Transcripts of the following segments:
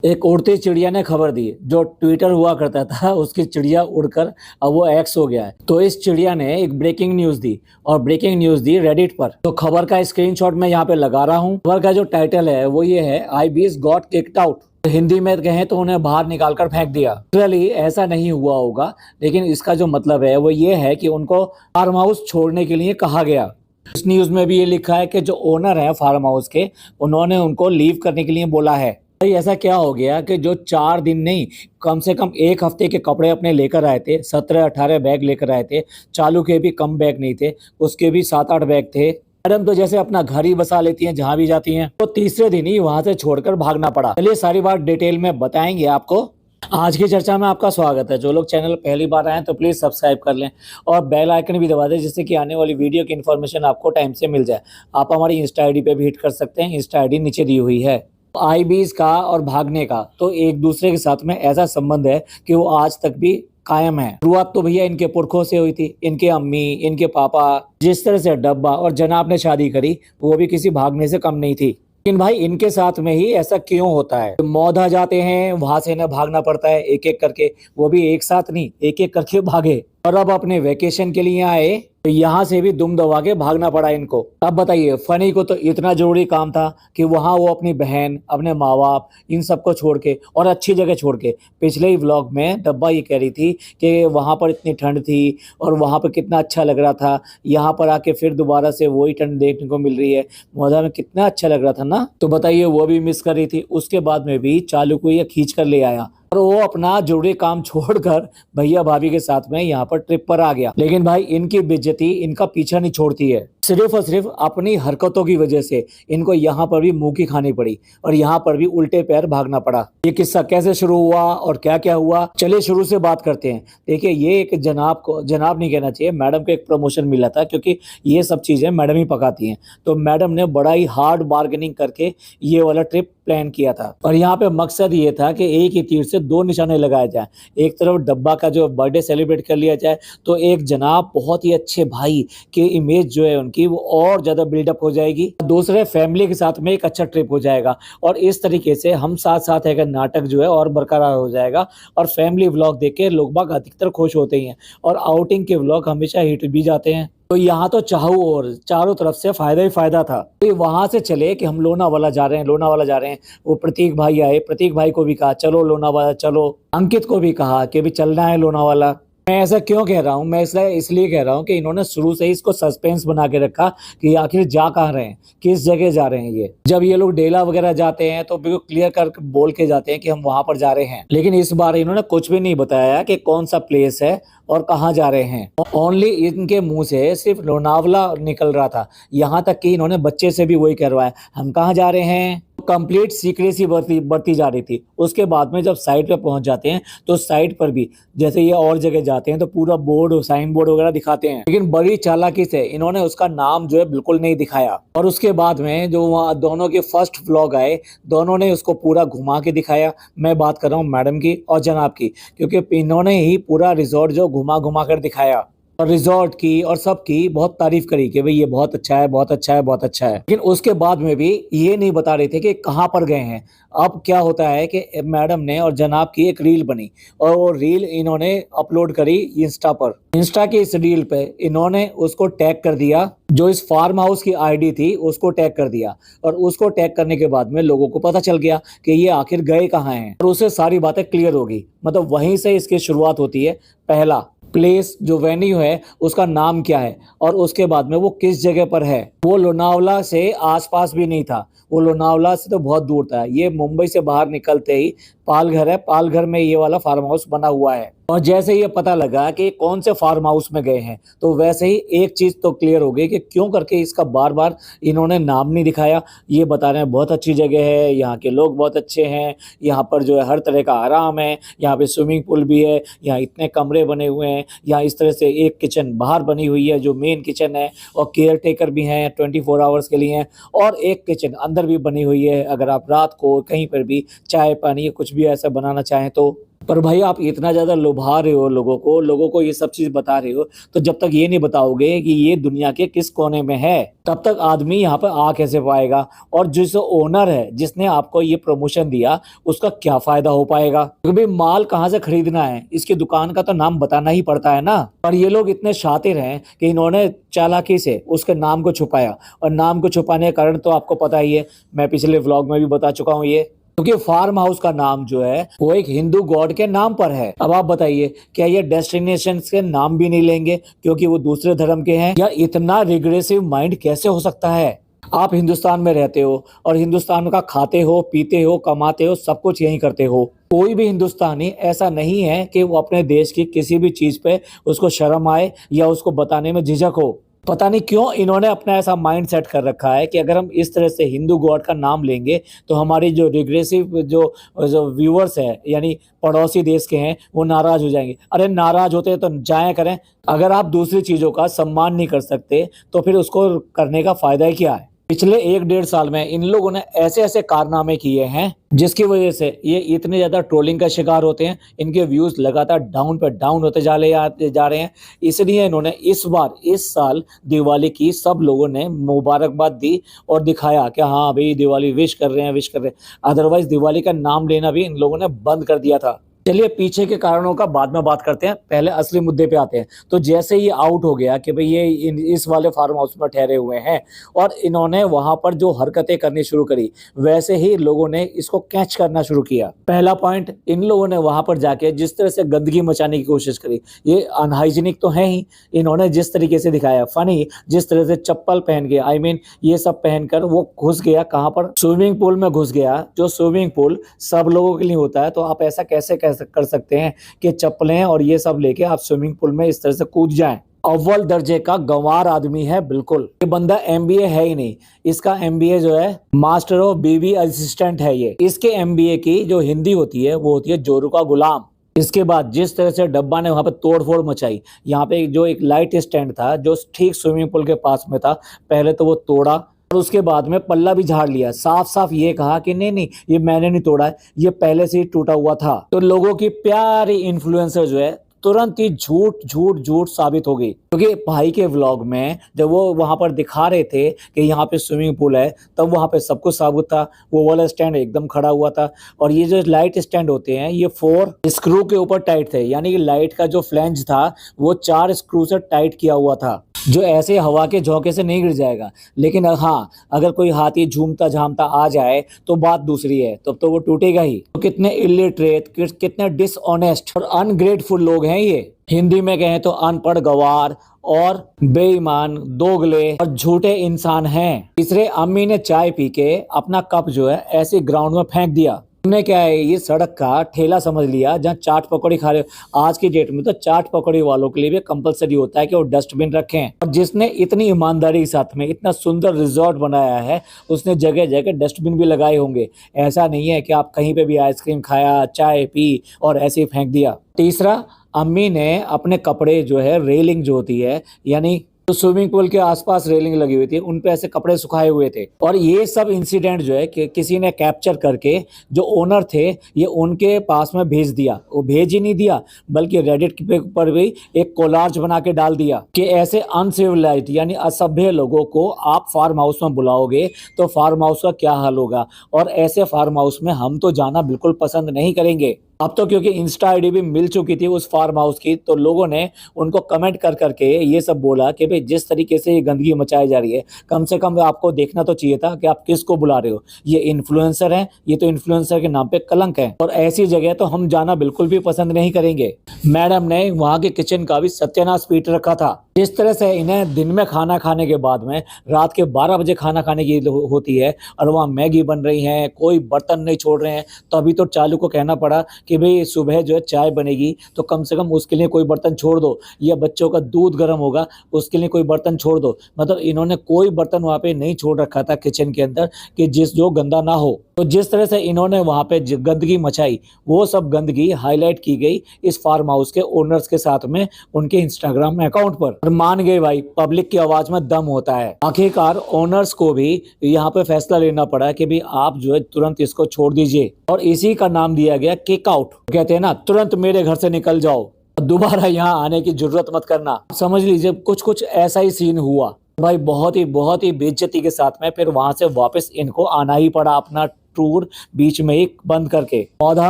एक उड़ती चिड़िया ने खबर दी। जो ट्विटर हुआ करता था उसकी चिड़िया उड़कर अब वो एक्स हो गया है। तो इस चिड़िया ने एक ब्रेकिंग न्यूज दी और ब्रेकिंग न्यूज दी रेडिट पर। तो खबर का स्क्रीनशॉट मैं यहाँ पे लगा रहा हूँ। खबर का जो टाइटल है वो ये है, आईबीज गॉट किक्ड आउट। हिंदी में कहें तो उन्हें बाहर निकाल कर फेंक दिया। लिटरली ऐसा नहीं हुआ होगा, लेकिन इसका जो मतलब है वो ये है कि उनको फार्म हाउस छोड़ने के लिए कहा गया। इस न्यूज में भी ये लिखा है कि जो ओनर है फार्म हाउस के, उन्होंने उनको लीव करने के लिए बोला है। भाई ऐसा क्या हो गया कि जो 4 दिन नहीं, कम से कम एक हफ्ते के कपड़े अपने लेकर आए थे, 17-18 बैग लेकर आए थे। चालू के भी कम बैग नहीं थे, उसके भी 7-8 बैग थे। मैडम तो जैसे अपना घर ही बसा लेती हैं जहां भी जाती हैं। तो तीसरे दिन ही वहां से छोड़कर भागना पड़ा। चलिए सारी बात डिटेल में बताएंगे आपको। आज की चर्चा में आपका स्वागत है। जो लोग चैनल पहली बार आए तो प्लीज सब्सक्राइब कर लें और बेल आइकन भी दबा दें, जिससे कि आने वाली वीडियो की इन्फॉर्मेशन आपको टाइम से मिल जाए। आप हमारी इंस्टा आईडी पे भी हिट कर सकते हैं। इंस्टा आईडी नीचे दी हुई है। आईबीज का और भागने का तो एक दूसरे के साथ में ऐसा संबंध है कि वो आज तक भी कायम है। शुरुआत तो भैया इनके पुरखों से हुई थी। इनके अम्मी, इनके पापा, जिस तरह से डब्बा और जनाब ने शादी करी वो भी किसी भागने से कम नहीं थी। लेकिन भाई इनके साथ में ही ऐसा क्यों होता है? मौधा जाते हैं, वहां से इन्हें भागना पड़ता है एक एक करके। वो भी एक साथ नहीं, एक एक करके भागे। और अब अपने वेकेशन के लिए आए तो यहाँ से भी दुम दबा के भागना पड़ा इनको। अब बताइए, फनी को तो इतना जरूरी काम था कि वहां वो अपनी बहन, अपने माँ बाप, इन सबको छोड़ के और अच्छी जगह छोड़ के। पिछले ही व्लॉग में डब्बा ये कह रही थी कि वहां पर इतनी ठंड थी और वहां पर कितना अच्छा लग रहा था। यहाँ पर आके फिर दोबारा से वही ठंड देखने को मिल रही है। मौजा में कितना अच्छा लग रहा था ना। तो बताइए, वो भी मिस कर रही थी। उसके बाद में भी चालू को ये खींच कर ले आया और वो अपना जरूरी काम छोड़कर भैया भाभी के साथ में यहाँ पर ट्रिप पर आ गया। लेकिन भाई इनकी बेइज्जती इनका पीछा नहीं छोड़ती है। सिर्फ और सिर्फ अपनी हरकतों की वजह से इनको यहाँ पर भी मुंह की खानी पड़ी और यहाँ पर भी उल्टे पैर भागना पड़ा। ये किस्सा कैसे शुरू हुआ और क्या क्या हुआ, चलिए शुरू से बात करते हैं। देखिए, ये एक जनाब को, जनाब नहीं कहना चाहिए, मैडम को एक प्रमोशन मिला था, क्योंकि ये सब चीजें मैडम ही पकाती हैं। तो मैडम ने बड़ा ही हार्ड बार्गेनिंग करके ये वाला ट्रिप प्लान किया था। और यहाँ पे मकसद ये था कि एक ही तीर से दो निशाने लगाए जाए। एक तरफ डब्बा का जो बर्थडे सेलिब्रेट कर लिया जाए, तो एक जनाब बहुत ही अच्छे भाई की इमेज जो है उनकी वो और ज्यादा बिल्डअप हो जाएगी। दूसरे फैमिली के साथ में एक अच्छा ट्रिप हो जाएगा और इस तरीके से हम साथ साथ है नाटक जो है और बरकरार हो जाएगा। और फैमिली व्लॉग देख के लोग बाग अधिकतर खुश होते ही हैं और आउटिंग के व्लॉग हमेशा हिट भी जाते हैं। तो यहाँ तो चाहू और चारों तरफ से फायदा ही फायदा था। तो वहां से चले कि हम लोनावाला जा रहे हैं, लोनावाला जा रहे हैं। वो प्रतीक भाई आए, प्रतीक भाई को भी कहा चलो लोनावाला चलो, अंकित को भी कहा कि भी चलना है लोनावाला। मैं ऐसा क्यों कह रहा हूँ? मैं इसलिए कह रहा हूँ कि इन्होंने शुरू से ही इसको सस्पेंस बना के रखा कि आखिर जा कहाँ रहे हैं, किस जगह जा रहे हैं। ये जब ये लोग डेला वगैरह जाते हैं तो बिल्कुल क्लियर कर बोल के जाते हैं कि हम वहां पर जा रहे हैं। लेकिन इस बार इन्होंने कुछ भी नहीं बताया कि कौन सा प्लेस है और कहाँ जा रहे हैं। ओनली इनके मुंह से सिर्फ लोनावला निकल रहा था। यहाँ तक कि इन्होंने बच्चे से भी वही करवाया, हम कहाँ जा रहे हैं। कंप्लीट सीक्रेसी बढ़ती जा रही थी। उसके बाद में जब साइट पे पहुंच जाते हैं तो साइट पर भी जैसे ये और जगह जाते हैं तो पूरा बोर्ड, साइन बोर्ड वगैरह दिखाते हैं, लेकिन बड़ी चालाकी से इन्होंने उसका नाम जो है बिल्कुल नहीं दिखाया। और उसके बाद में जो वहाँ दोनों के फर्स्ट व्लॉग आए, दोनों ने उसको पूरा घुमा के दिखाया। मैं बात कर रहा हूँ मैडम की और जनाब की, क्योंकि इन्होंने ही पूरा रिजॉर्ट जो घुमा घुमा कर दिखाया और रिजॉर्ट की और सबकी बहुत तारीफ करी कि भाई ये बहुत अच्छा है, बहुत अच्छा है, बहुत अच्छा है। लेकिन उसके बाद में भी ये नहीं बता रहे थे कि कहाँ पर गए हैं। अब क्या होता है कि मैडम ने और जनाब की एक रील बनी और वो रील इन्होंने अपलोड करी इंस्टा पर। इंस्टा की इस रील पे इन्होंने उसको टैग कर दिया, जो इस फार्म हाउस की आईडी थी उसको टैग कर दिया। और उसको टैग करने के बाद में लोगों को पता चल गया कि ये आखिर गए कहाँ हैं और उससे सारी बातें क्लियर होगी। मतलब वहीं से इसकी शुरुआत होती है। पहला, प्लेस जो वेन्यू है उसका नाम क्या है और उसके बाद में वो किस जगह पर है। वो लोनावला से आसपास भी नहीं था, वो लोनावला से तो बहुत दूर था। ये मुंबई से बाहर निकलते ही पालघर है, पालघर में ये वाला फार्म हाउस बना हुआ है। और जैसे ये पता लगा कि कौन से फार्म हाउस में गए हैं तो वैसे ही एक चीज तो क्लियर हो गई कि क्यों करके इसका बार बार इन्होंने नाम नहीं दिखाया। ये बता रहे हैं बहुत अच्छी जगह है, यहाँ के लोग बहुत अच्छे हैं, यहाँ पर जो है हर तरह का आराम है, यहाँ पे स्विमिंग पूल भी है, यहाँ इतने कमरे बने हुए हैं, यहाँ इस तरह से एक किचन बाहर बनी हुई है जो मेन किचन है और केयर टेकर भी हैं 24 आवर्स के लिए हैं, और एक किचन अंदर भी बनी हुई है अगर आप रात को कहीं पर भी चाय पानी कुछ भी ऐसा बनाना चाहें तो। पर भाई आप इतना ज्यादा लुभा रहे हो लोगों को ये सब चीज बता रहे हो, तो जब तक ये नहीं बताओगे कि ये दुनिया के किस कोने में है, तब तक आदमी यहाँ पर आ कैसे पाएगा? और जिस ओनर है जिसने आपको ये प्रमोशन दिया, उसका क्या फायदा हो पाएगा? क्योंकि माल कहाँ से खरीदना है, इसकी दुकान का तो नाम बताना ही पड़ता है ना। पर ये लोग इतने शातिर हैं कि इन्होंने चालाकी से उसके नाम को छुपाया, और नाम को छुपाने का कारण तो आपको पता ही है, मैं पिछले व्लॉग में भी बता चुका हूँ ये। क्योंकि फार्म हाउस का नाम जो है वो एक हिंदू गॉड के नाम पर है। अब आप बताइए, क्या ये डेस्टिनेशन के नाम भी नहीं लेंगे क्योंकि वो दूसरे धर्म के हैं? या इतना रिग्रेसिव माइंड कैसे हो सकता है? आप हिंदुस्तान में रहते हो और हिंदुस्तान का खाते हो, पीते हो, कमाते हो, सब कुछ यही करते हो। कोई भी हिंदुस्तानी ऐसा नहीं है कि वो अपने देश की किसी भी चीज पे उसको शर्म आए या उसको बताने में झिझक हो। पता नहीं क्यों इन्होंने अपना ऐसा माइंड सेट कर रखा है कि अगर हम इस तरह से हिंदू गॉड का नाम लेंगे तो हमारी जो रिग्रेसिव जो व्यूअर्स है, यानी पड़ोसी देश के हैं, वो नाराज हो जाएंगे। अरे नाराज होते हैं तो जाया करें। अगर आप दूसरी चीजों का सम्मान नहीं कर सकते तो फिर उसको करने का फायदा ही क्या है? पिछले 1-1.5 साल में इन लोगों ने ऐसे ऐसे कारनामे किए हैं जिसकी वजह से ये इतने ज्यादा ट्रोलिंग का शिकार होते हैं। इनके व्यूज लगातार डाउन पे डाउन होते जा रहे हैं। इसलिए इन्होंने इस साल दिवाली की सब लोगों ने मुबारकबाद दी और दिखाया कि हाँ भाई दिवाली विश कर रहे हैं। अदरवाइज दिवाली का नाम लेना भी इन लोगों ने बंद कर दिया था। चलिए पीछे के कारणों का बाद में बात करते हैं, पहले असली मुद्दे पे आते हैं। तो जैसे ये आउट हो गया कि भाई ये इस वाले फार्म हाउस में ठहरे हुए हैं और इन्होंने वहां पर जो हरकतें करनी शुरू करी, वैसे ही लोगों ने इसको कैच करना शुरू किया। पहला पॉइंट, इन लोगों ने वहां पर जाके जिस तरह से गंदगी मचाने की कोशिश करी, ये अनहाइजीनिक तो है ही। इन्होंने जिस तरीके से दिखाया, फनी, जिस तरह से चप्पल पहन के ये सब पहनकर वो घुस गया कहाँ पर? स्विमिंग पूल में घुस गया। जो स्विमिंग पूल सब लोगों के लिए होता है, तो आप ऐसा कैसे कर सकते हैं कि चप्पलें और ये सब लेके आप स्विमिंग पूल में इस तरह से कूद जाएं? अव्वल दर्जे का गंवार आदमी है बिल्कुल। ये बंदा एमबीए है ही नहीं, इसका एमबीए जो है मास्टर ऑफ बीबी असिस्टेंट है ये। इसके एमबीए की जो हिंदी होती है वो होती है जोरू का गुलाम। इसके बाद जिस तरह से डब्बा ने वहां पे तोड़फोड़ मचाई, यहाँ पे जो एक लाइट स्टैंड था जो ठीक स्विमिंग पूल के पास में था, पहले तो वो तोड़ा और उसके बाद में पल्ला भी झाड़ लिया। साफ साफ ये कहा कि नहीं ये मैंने नहीं तोड़ा है, ये पहले से ही टूटा हुआ था। तो लोगों की प्यारी इन्फ्लुएंसर जो है तुरंत ही झूठ साबित हो गई। क्योंकि भाई के व्लॉग में जब वो वहां पर दिखा रहे थे कि यहाँ पे स्विमिंग पूल है, तब वहां पे सब कुछ साबित था। वो वाला स्टैंड एकदम खड़ा हुआ था और ये जो लाइट स्टैंड होते हैं ये 4 स्क्रू के ऊपर टाइट थे, यानी कि लाइट का जो फ्लैंज था वो 4 स्क्रू से टाइट किया हुआ था, जो ऐसे हवा के झोंके से नहीं गिर जाएगा। लेकिन हाँ, अगर कोई हाथी झूमता झामता आ जाए तो बात दूसरी है, तब तो वो टूटेगा ही। तो कितने इलिटरेट, कितने डिसऑनेस्ट और अनग्रेटफुल लोग हैं ये। हिंदी में कहें तो अनपढ़, गवार और बेईमान, दोगले और झूठे इंसान हैं। तीसरे, अम्मी ने चाय पी के अपना कप जो है ऐसे ग्राउंड में फेंक दिया। हमने क्या है, ये सड़क का ठेला समझ लिया जहाँ चाट पकौड़ी खा रहे हो। आज की डेट में तो चाट पकौड़ी वालों के लिए भी कंपलसरी होता है कि वो डस्टबिन रखें। और जिसने इतनी ईमानदारी के साथ में इतना सुंदर रिजॉर्ट बनाया है, उसने जगह जगह डस्टबिन भी लगाए होंगे। ऐसा नहीं है कि आप कहीं पे भी आइसक्रीम खाया, चाय पी और ऐसे ही फेंक दिया। तीसरा, अम्मी ने अपने कपड़े जो है, रेलिंग जो होती है, यानी तो स्विमिंग पूल के आसपास रेलिंग लगी हुई थी, उन पे ऐसे कपड़े सुखाए हुए थे। और ये सब इंसिडेंट जो है कि किसी ने कैप्चर करके जो ओनर थे ये उनके पास में भेज दिया। वो भेज ही नहीं दिया बल्कि रेडिट पर भी एक कोलाज बना के डाल दिया कि ऐसे अनसिविलाइज्ड यानी असभ्य लोगों को आप फार्म हाउस में बुलाओगे तो फार्म हाउस का क्या हाल होगा। और ऐसे फार्म हाउस में हम तो जाना बिल्कुल पसंद नहीं करेंगे। अब तो क्योंकि इंस्टा आईडी भी मिल चुकी थी उस फार्म हाउस की, तो लोगों ने उनको कमेंट कर करके ये सब बोला कि भाई जिस तरीके से ये गंदगी मचाई जा रही है, कम से कम आपको देखना तो चाहिए था कि आप किसको बुला रहे हो। ये इन्फ्लुएंसर हैं, ये तो इन्फ्लुएंसर के नाम पे कलंक है और ऐसी जगह तो हम जाना बिल्कुल भी पसंद नहीं करेंगे। मैडम ने वहाँ के किचन का भी सत्यानाश पीट रखा था। जिस तरह से इन्हें दिन में खाना खाने के बाद में रात के 12 बजे खाना खाने की होती है और वहाँ मैगी बन रही है, कोई बर्तन नहीं छोड़ रहे हैं, तो अभी तो चालू को कहना पड़ा कि भाई सुबह जो है चाय बनेगी तो कम से कम उसके लिए कोई बर्तन छोड़ दो, या बच्चों का दूध गर्म होगा उसके लिए कोई बर्तन छोड़ दो। मतलब इन्होंने कोई बर्तन वहाँ पे नहीं छोड़ रखा था किचन के अंदर कि जो गंदा ना हो। तो जिस तरह से इन्होंने वहाँ पे गंदगी मचाई, वो सब गंदगी हाईलाइट की गई इस फार्म हाउस के ओनर्स के साथ में उनके इंस्टाग्राम अकाउंट पर। और मान गए भाई, पब्लिक की आवाज में दम होता है। आखिरकार ओनर्स को भी यहाँ पे फैसला लेना पड़ा कि भाई आप जो है तुरंत इसको छोड़ दीजिए और इसी का नाम दिया गया किक आउट। आउट, कहते हैं ना तुरंत मेरे घर से निकल जाओ, दोबारा यहाँ आने की जरूरत मत करना। समझ लीजिए कुछ कुछ ऐसा ही सीन हुआ भाई, बहुत ही बेइज्जती के साथ में फिर वहां से वापस इनको आना ही पड़ा, अपना टूर बीच में ही बंद करके। पौधा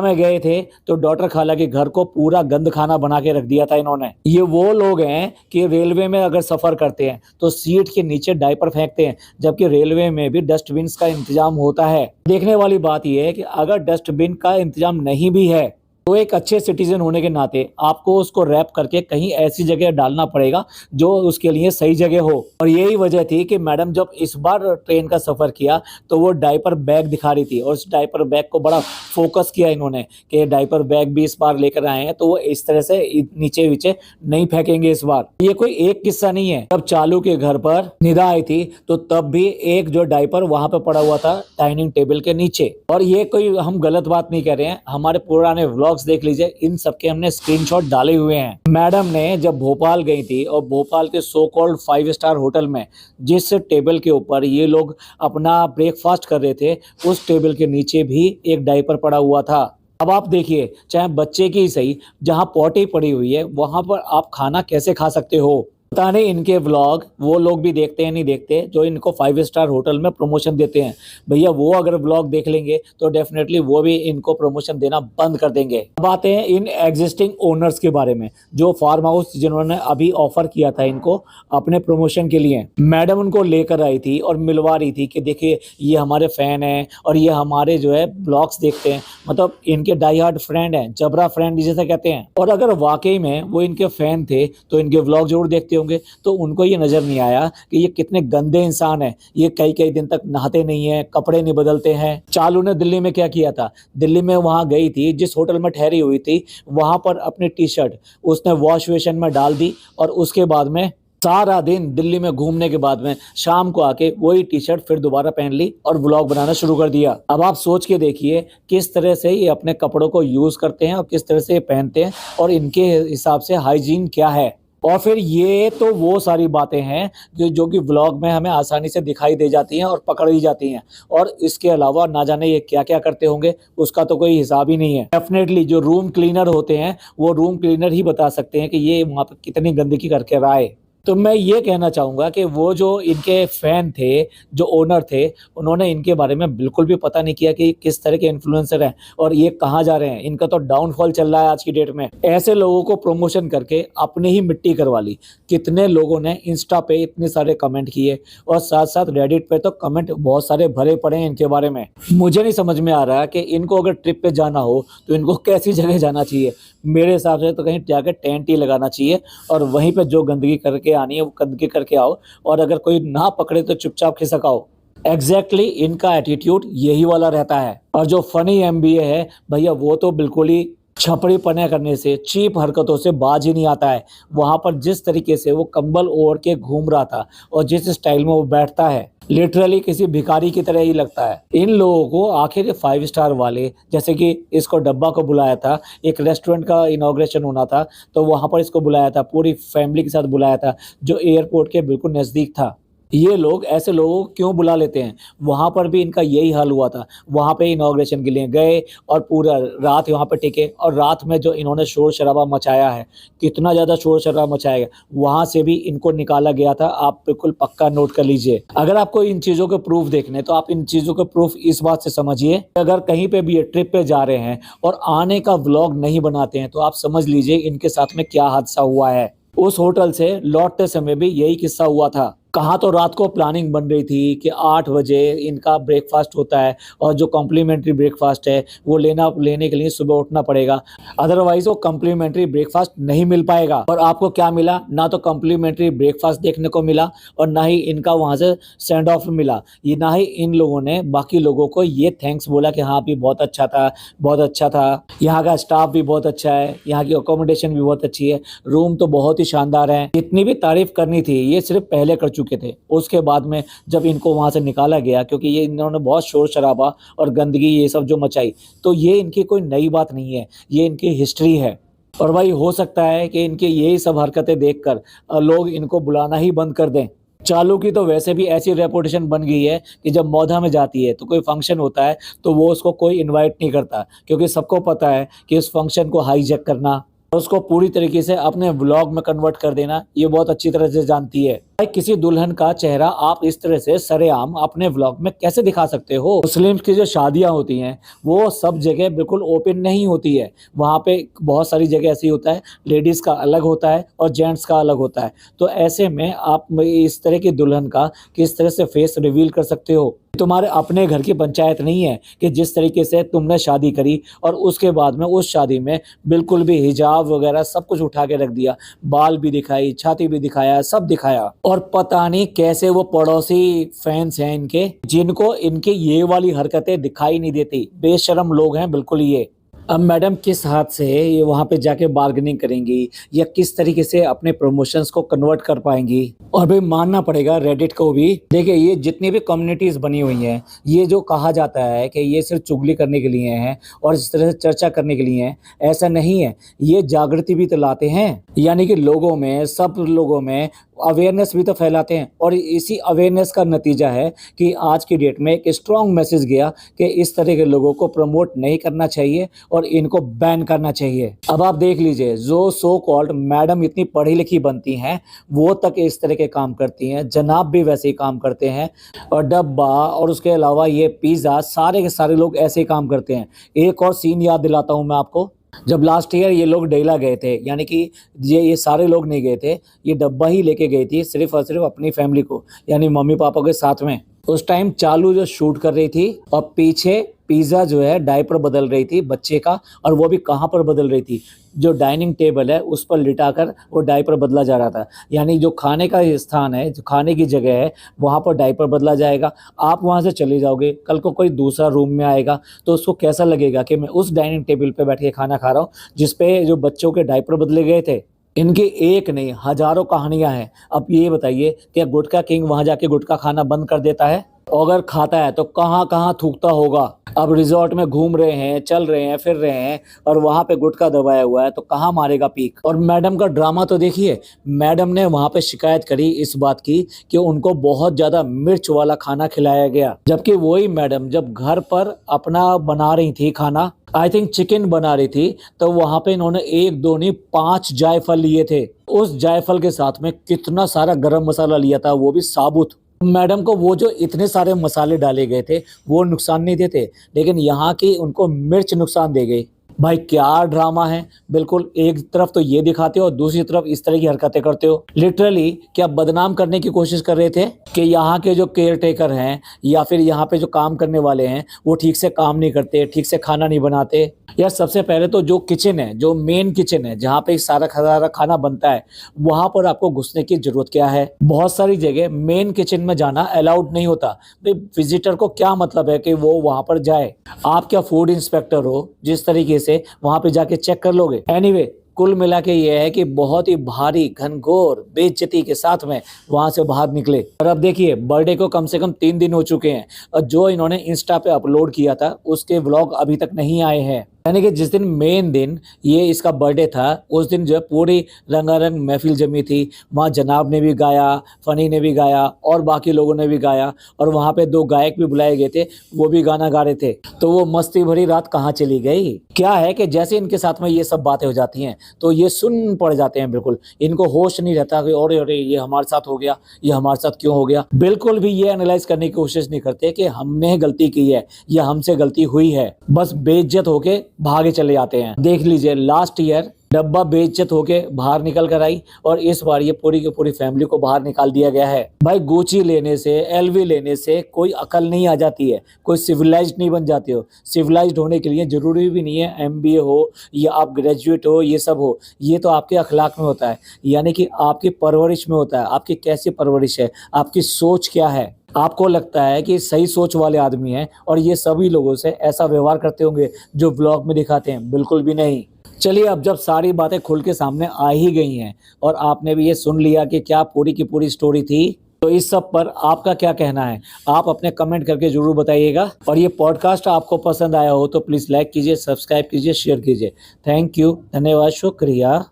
में गए थे तो डॉक्टर खाला के घर को पूरा गंद खाना बना के रख दिया था इन्होंने। ये वो लोग हैं कि रेलवे में अगर सफर करते हैं तो सीट के नीचे डायपर फेंकते हैं, जबकि रेलवे में भी डस्टबिन का इंतजाम होता है। देखने वाली बात यह है कि अगर डस्टबिन का इंतजाम नहीं भी है तो एक अच्छे सिटीजन होने के नाते आपको उसको रैप करके कहीं ऐसी जगह डालना पड़ेगा जो उसके लिए सही जगह हो। और यही वजह थी कि मैडम जब इस बार ट्रेन का सफर किया तो वो डायपर बैग दिखा रही थी, और उस डायपर बैग को बड़ा फोकस किया इन्होंने कि डायपर बैग भी इस बार लेकर आए हैं, तो वो इस तरह से नीचे नीचे नहीं फेंकेंगे इस बार। ये कोई एक किस्सा नहीं है। जब चालू के घर पर निदा आई थी तो तब भी एक जो डायपर वहां पे पड़ा हुआ था डाइनिंग टेबल के नीचे। और ये कोई हम गलत बात नहीं कर रहे हैं, हमारे पुराने व्लॉग्स देख लीजिए, इन सबके हमने स्क्रीनशॉट डाले हुए हैं। मैडम ने जब भोपाल गई थी और भोपाल के सो कॉल्ड 5 स्टार होटल में जिस टेबल के ऊपर ये लोग अपना ब्रेकफास्ट कर रहे थे, उस टेबल के नीचे भी एक डायपर पड़ा हुआ था। अब आप देखिए, चाहे बच्चे की ही सही, जहां पॉटी पड़ी हुई है वहां पर आप खाना कैसे खा सकते हो। पता नहीं इनके व्लॉग वो लोग भी देखते हैं नहीं देखते जो इनको 5 स्टार होटल में प्रमोशन देते हैं। भैया वो अगर व्लॉग देख लेंगे तो डेफिनेटली वो भी इनको प्रमोशन देना बंद कर देंगे। अब आते हैं इन एग्जिस्टिंग ओनर्स के बारे में, जो फार्म हाउस जिन्होंने अभी ऑफर किया था इनको अपने प्रमोशन के लिए। मैडम उनको लेकर आई थी और मिलवा रही थी कि देखिए ये हमारे फैन हैं और ये हमारे जो है ब्लॉग्स देखते हैं, मतलब इनके डाई हार्ड फ्रेंड हैं, जबरा फ्रेंड जिसे कहते हैं। और अगर वाकई में वो इनके फैन थे तो इनके व्लॉग जरूर देखते होंगे, तो उनको ये नजर नहीं आया कि ये कितने गंदे इंसान हैं। ये कई कई दिन तक नहाते नहीं हैं, कपड़े नहीं बदलते हैं। चालू ने दिल्ली में क्या किया था, दिल्ली में वहां गई थी जिस होटल में ठहरी हुई थी, वहां पर अपनी टी शर्ट उसने वॉश बेसिन में डाल दी और उसके बाद में सारा दिन दिल्ली में घूमने के बाद में शाम को आके वही टी शर्ट फिर दोबारा पहन ली और व्लॉग बनाना शुरू कर दिया। अब आप सोच के देखिए किस तरह से ये अपने कपड़ों को यूज करते हैं और किस तरह से ये पहनते हैं और इनके हिसाब से हाइजीन क्या है। और फिर ये तो वो सारी बातें हैं जो कि व्लॉग में हमें आसानी से दिखाई दे जाती हैं और पकड़ ली जाती हैं, और इसके अलावा ना जाने ये क्या क्या करते होंगे उसका तो कोई हिसाब ही नहीं है। डेफिनेटली जो रूम क्लीनर होते हैं वो रूम क्लीनर ही बता सकते हैं कि ये वहाँ पर कितनी गंदगी करके रहा है। तो मैं ये कहना चाहूँगा कि वो जो इनके फैन थे, जो ओनर थे, उन्होंने इनके बारे में बिल्कुल भी पता नहीं किया कि किस तरह के इन्फ्लुएंसर हैं और ये कहाँ जा रहे हैं। इनका तो डाउनफॉल चल रहा है आज की डेट में। ऐसे लोगों को प्रमोशन करके अपनी ही मिट्टी करवा ली। कितने लोगों ने इंस्टा पे इतने सारे कमेंट किए और साथ साथ रेडिट पे तो कमेंट बहुत सारे भरे पड़े हैं इनके बारे में। मुझे नहीं समझ में आ रहा कि इनको अगर ट्रिप पे जाना हो तो इनको कैसी जगह जाना चाहिए। मेरे हिसाब से तो कहीं जाकर टेंट ही लगाना चाहिए और वहीं पे जो गंदगी करके आनी है वो गंदगी करके आओ, और अगर कोई ना पकड़े तो चुपचाप खिसक आओ। एग्जैक्टली इनका एटीट्यूड यही वाला रहता है। और जो फनी एमबीए है भैया वो तो बिल्कुल ही छपड़ी पने करने से, चीप हरकतों से बाज ही नहीं आता है। वहां पर जिस तरीके से वो कंबल ओढ़ के घूम रहा था और जिस स्टाइल में वो बैठता है, लिटरली किसी भिखारी की तरह ही लगता है। इन लोगों को आखिर 5 स्टार वाले, जैसे कि इसको डब्बा को बुलाया था, एक रेस्टोरेंट का इनॉग्रेशन होना था तो वहां पर इसको बुलाया था, पूरी फैमिली के साथ बुलाया था जो एयरपोर्ट के बिल्कुल नजदीक था। ये लोग ऐसे लोगों को क्यों बुला लेते हैं। वहां पर भी इनका यही हाल हुआ था। वहां पे इनॉग्रेशन के लिए गए और पूरा रात वहां पे टिके, और रात में जो इन्होंने शोर शराबा मचाया है, कितना ज्यादा शोर शराबा मचाया, वहां से भी इनको निकाला गया था। आप बिल्कुल पक्का नोट कर लीजिए। अगर आपको इन चीजों के प्रूफ देखने तो आप इन चीजों के प्रूफ इस बात से समझिए, अगर कहीं पे भी ये ट्रिप पे जा रहे हैं और आने का व्लॉग नहीं बनाते हैं तो आप समझ लीजिए इनके साथ में क्या हादसा हुआ है। उस होटल से लौटते समय भी यही किस्सा हुआ था। कहाँ तो रात को प्लानिंग बन रही थी कि 8 बजे इनका ब्रेकफास्ट होता है और जो कॉम्प्लीमेंट्री ब्रेकफास्ट है वो लेने के लिए सुबह उठना पड़ेगा, अदरवाइज वो कॉम्प्लीमेंट्री ब्रेकफास्ट नहीं मिल पाएगा। और आपको क्या मिला, ना तो कॉम्प्लीमेंट्री ब्रेकफास्ट देखने को मिला और ना ही इनका वहाँ से सेंड ऑफ मिला। ये ना ही इन लोगों ने बाकी लोगों को ये थैंक्स बोला कि हाँ भी बहुत अच्छा था, बहुत अच्छा था, यहाँ का स्टाफ भी बहुत अच्छा है, यहाँ की अकोमोडेशन भी बहुत अच्छी है, रूम तो बहुत ही शानदार है। इतनी भी तारीफ करनी थी ये सिर्फ पहले कर चुके थे। उसके बाद में जब इनको वहां से निकाला गया, क्योंकि ये इन्होंने बहुत शोर शराबा और गंदगी ये सब जो मचाई, तो ये इनकी कोई नई बात नहीं है, ये इनकी हिस्ट्री है। और भाई हो सकता है कि इनकी यही सब हरकतें देखकर लोग इनको बुलाना ही बंद कर दें। चालू की तो वैसे भी ऐसी रेपुटेशन बन गई है कि जब मौधा में जाती है तो कोई फंक्शन होता है तो वो उसको कोई इनवाइट नहीं करता, क्योंकि सबको पता है कि इस फंक्शन को हाईजैक करना और उसको पूरी तरीके से अपने व्लॉग में कन्वर्ट कर देना ये बहुत अच्छी तरह से जानती है। भाई किसी दुल्हन का चेहरा आप इस तरह से सरेआम अपने व्लॉग में कैसे दिखा सकते हो? मुस्लिम्स की जो शादियां होती हैं वो सब जगह बिल्कुल ओपन नहीं होती है, वहाँ पे बहुत सारी जगह ऐसी होता है, लेडीज का अलग होता है और जेंट्स का अलग होता है। तो ऐसे में आप इस तरह की दुल्हन का किस तरह से फेस रिवील कर सकते हो? तुम्हारे अपने घर की पंचायत नहीं है कि जिस तरीके से तुमने शादी करी और उसके बाद में उस शादी में बिल्कुल भी हिजाब वगैरह सब कुछ उठा के रख दिया, बाल भी दिखाई, छाती भी दिखाया, सब दिखाया। और पता नहीं कैसे वो पड़ोसी फैंस हैं इनके, जिनको इनकी ये वाली हरकतें दिखाई नहीं देती। बेशरम लोग हैं बिल्कुल ये। अब मैडम किस हाथ से ये वहाँ पे जाके बार्गेनिंग करेंगी या किस तरीके से अपने प्रमोशंस को कन्वर्ट कर पाएंगी? और भाई मानना पड़ेगा रेडिट को भी। देखिए ये जितनी भी कम्युनिटीज बनी हुई हैं, ये जो कहा जाता है कि ये सिर्फ चुगली करने के लिए हैं और इस तरह से चर्चा करने के लिए हैं, ऐसा नहीं है। ये जागृति भी तो लाते हैं, यानी कि लोगों में, सब लोगों में अवेयरनेस भी तो फैलाते हैं। और इसी अवेयरनेस का नतीजा है कि आज की डेट में एक स्ट्रॉन्ग मैसेज गया कि इस तरह के लोगों को प्रमोट नहीं करना चाहिए और इनको बैन करना चाहिए। अब आप देख लीजिए, जो सो कॉल्ड मैडम इतनी पढ़ी लिखी बनती हैं वो तक इस तरह के काम करती हैं, जनाब भी वैसे ही काम करते हैं, और डब्बा और उसके अलावा ये पिज़्ज़ा, सारे के सारे लोग ऐसे ही काम करते हैं। एक और सीन याद दिलाता हूँ मैं आपको। जब लास्ट ईयर ये लोग डेला गए थे, यानी कि ये सारे लोग नहीं गए थे, ये डब्बा ही लेके गई थी सिर्फ और सिर्फ अपनी फैमिली को, यानी मम्मी पापा के साथ में। उस टाइम चालू जो शूट कर रही थी और पीछे पिज़्ज़ा जो है डायपर बदल रही थी बच्चे का, और वो भी कहाँ पर बदल रही थी? जो डाइनिंग टेबल है उस पर लिटाकर वो डायपर बदला जा रहा था। यानी जो खाने का स्थान है, जो खाने की जगह है, वहाँ पर डायपर बदला जाएगा। आप वहाँ से चले जाओगे, कल को कोई दूसरा रूम में आएगा तो उसको कैसा लगेगा कि मैं उस डाइनिंग टेबल पे बैठ के खाना खा रहा हूँ जिस पे जो बच्चों के डायपर बदले गए थे। इनकी एक नहीं हजारों कहानियां हैं। अब ये बताइए क्या गुटखा किंग वहां जाके गुटखा खाना बंद कर देता है? अगर खाता है तो कहाँ कहाँ थूकता होगा। अब रिजॉर्ट में घूम रहे हैं, चल रहे हैं, फिर रहे हैं, और वहां पे गुटखा दबाया हुआ है तो कहाँ मारेगा पीक? और मैडम का ड्रामा तो देखिए, मैडम ने वहां पे शिकायत करी इस बात की कि उनको बहुत ज्यादा मिर्च वाला खाना खिलाया गया, जबकि वही मैडम जब घर पर अपना बना रही थी खाना, आई थिंक चिकन बना रही थी, तो वहां पे इन्होंने 1 2 नहीं 5 जायफल लिए थे। उस जायफल के साथ में कितना सारा गरम मसाला लिया था, वो भी साबुत। मैडम को वो जो इतने सारे मसाले डाले गए थे वो नुकसान नहीं देते, लेकिन यहाँ की उनको मिर्च नुकसान दे गई। भाई क्या ड्रामा है! बिल्कुल एक तरफ तो ये दिखाते हो और दूसरी तरफ इस तरह की हरकतें करते हो। लिटरली क्या बदनाम करने की कोशिश कर रहे थे कि यहाँ के जो केयर टेकर हैं या फिर यहाँ पे जो काम करने वाले हैं वो ठीक से काम नहीं करते, ठीक से खाना नहीं बनाते। यार सबसे पहले तो जो किचन है, जो मेन किचन है जहाँ पे सारा खाना बनता है, वहां पर आपको घुसने की जरूरत क्या है? बहुत सारी जगह मेन किचन में जाना अलाउड नहीं होता। भाई विजिटर को क्या मतलब है कि वो वहां पर जाए? आप क्या फूड इंस्पेक्टर हो जिस तरीके से वहां पे जाके चेक कर लोगे? एनीवे, कुल मिला के ये है कि बहुत ही भारी घनघोर बेइज्जती के साथ में वहां से बाहर निकले। और अब देखिए बर्थडे को कम से कम 3 दिन हो चुके हैं और जो इन्होंने इंस्टा पे अपलोड किया था उसके व्लॉग अभी तक नहीं आए हैं। यानी कि जिस दिन मेन दिन ये इसका बर्थडे था उस दिन जो है पूरी रंगारंग महफिल जमी थी। वहाँ जनाब ने भी गाया, फनी ने भी गाया और बाकी लोगों ने भी गाया, और वहाँ पे 2 गायक भी बुलाए गए थे, वो भी गाना गा रहे थे। तो वो मस्ती भरी रात कहाँ चली गई? क्या है कि जैसे इनके साथ में ये सब बातें हो जाती हैं तो ये सुन पड़ जाते हैं, बिल्कुल इनको होश नहीं रहता कि अरे अरे ये हमारे साथ हो गया, ये हमारे साथ क्यों हो गया। बिल्कुल भी ये एनालाइज करने की कोशिश नहीं करते कि हमने गलती की है या हमसे गलती हुई है, बस बेइज्जत होके भागे चले जाते हैं। देख लीजिए लास्ट ईयर डब्बा बेइज्जत होके बाहर निकल कर आई और इस बार ये पूरी की पूरी फैमिली को बाहर निकाल दिया गया है। भाई गुची लेने से, एलवी लेने से कोई अकल नहीं आ जाती है, कोई सिविलाइज्ड नहीं बन जाते हो। सिविलाइज्ड होने के लिए जरूरी भी नहीं है एमबीए हो या आप ग्रेजुएट हो, ये सब हो। ये तो आपके अखलाक में होता है, यानी कि आपकी परवरिश में होता है। आपकी कैसी परवरिश है, आपकी सोच क्या है। आपको लगता है कि सही सोच वाले आदमी हैं और ये सभी लोगों से ऐसा व्यवहार करते होंगे जो व्लॉग में दिखाते हैं? बिल्कुल भी नहीं। चलिए अब जब सारी बातें खुल के सामने आ ही गई हैं और आपने भी ये सुन लिया कि क्या पूरी की पूरी स्टोरी थी, तो इस सब पर आपका क्या कहना है आप अपने कमेंट करके जरूर बताइएगा। और ये पॉडकास्ट आपको पसंद आया हो तो प्लीज़ लाइक कीजिए, सब्सक्राइब कीजिए, शेयर कीजिए। थैंक यू, धन्यवाद, शुक्रिया।